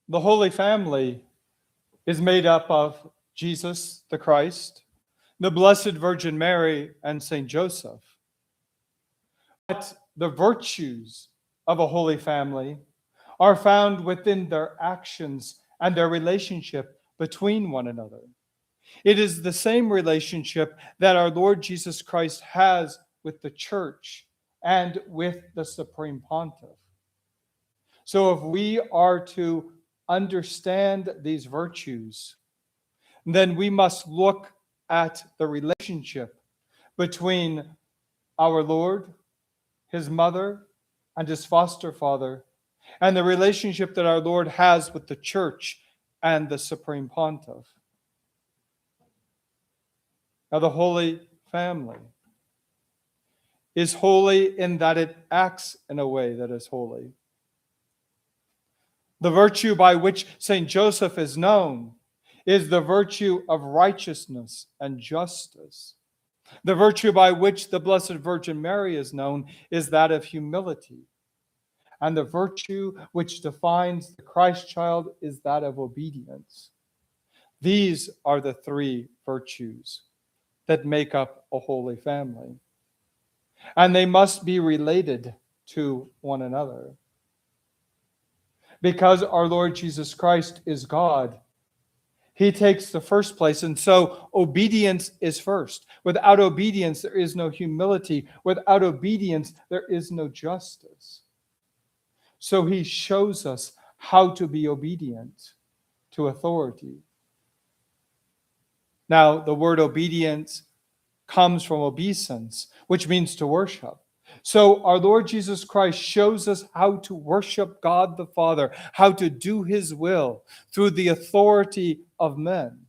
The Holy Family is made up of Jesus the Christ, the Blessed Virgin Mary, and Saint Joseph. But the virtues of a Holy Family are found within their actions and their relationship between one another. It is the same relationship that our Lord Jesus Christ has with the Church and with the Supreme Pontiff. So if we are to understand these virtues, then we must look at the relationship between our Lord, his mother, and his foster father, and the relationship that our Lord has with the Church and the Supreme Pontiff. Now, the Holy Family is holy in that it acts in a way that is holy. The virtue by which Saint Joseph is known is the virtue of righteousness and justice. The virtue by which the Blessed Virgin Mary is known is that of humility. And the virtue which defines the Christ child is that of obedience. These are the three virtues that make up a holy family. And they must be related to one another. Because our Lord Jesus Christ is God, he takes the first place, and so obedience is first. Without obedience, there is no humility. Without obedience, there is no justice. So he shows us how to be obedient to authority. Now, the word obedience comes from obeisance, which means to worship. So our Lord Jesus Christ shows us how to worship God the Father, how to do his will through the authority of men,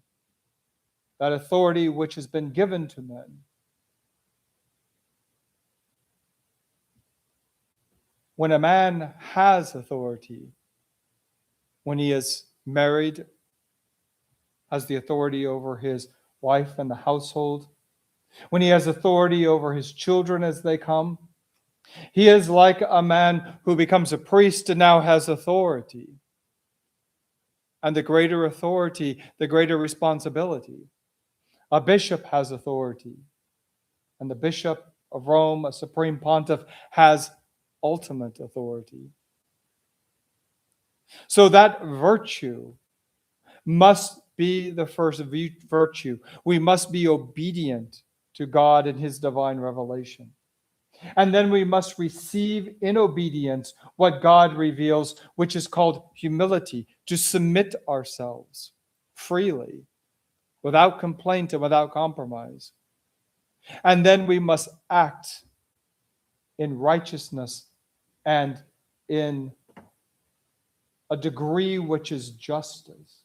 that authority which has been given to men. When a man has authority, when he is married, has the authority over his wife and the household, when he has authority over his children as they come, he is like a man who becomes a priest and now has authority. And the greater authority, the greater responsibility. A bishop has authority. And the bishop of Rome, a supreme pontiff, has ultimate authority. So that virtue must be the first virtue. We must be obedient to God and his divine revelation. And then we must receive in obedience what God reveals, which is called humility, to submit ourselves freely, without complaint and without compromise. And then we must act in righteousness and in a degree which is justice.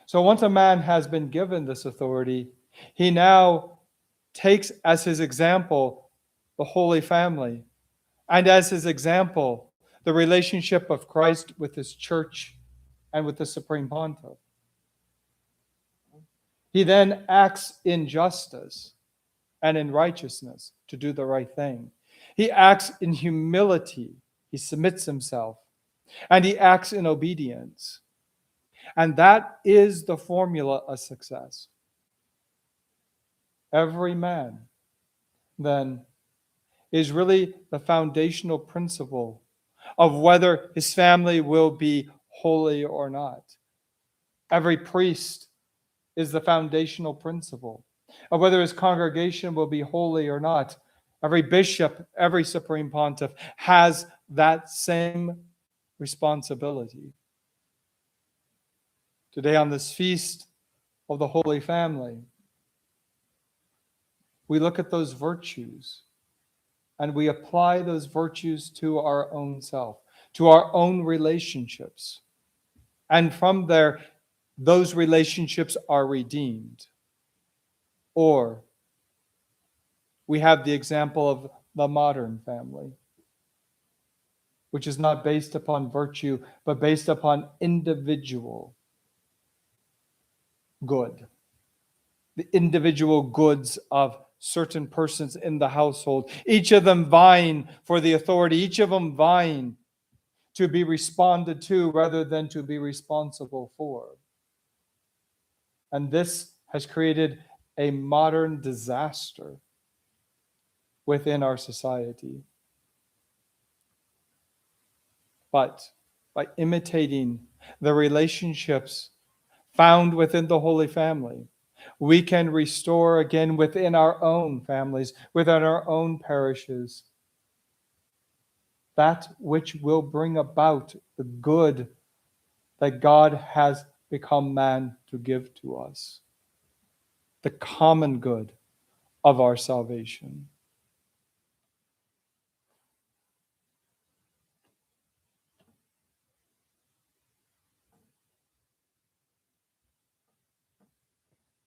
So once a man has been given this authority, he now takes as his example the Holy Family, and as his example the relationship of Christ with his church and with the Supreme Pontiff. He then acts in justice and in righteousness to do the right thing. He acts in humility. He submits himself. And he acts in obedience. And that is the formula of success. Every man, then, is really the foundational principle of whether his family will be holy or not. Every priest is the foundational principle of whether his congregation will be holy or not. Every bishop, every supreme pontiff has that same responsibility. Today, on this feast of the Holy Family, we look at those virtues and we apply those virtues to our own self, to our own relationships. And from there, those relationships are redeemed. Or we have the example of the modern family, which is not based upon virtue, but based upon individual good. The individual goods of certain persons in the household, each of them vying for the authority, each of them vying to be responded to rather than to be responsible for. And this has created a modern disaster within our society. But by imitating the relationships found within the Holy Family, we can restore again within our own families, within our own parishes, that which will bring about the good that God has become man to give to us, the common good of our salvation.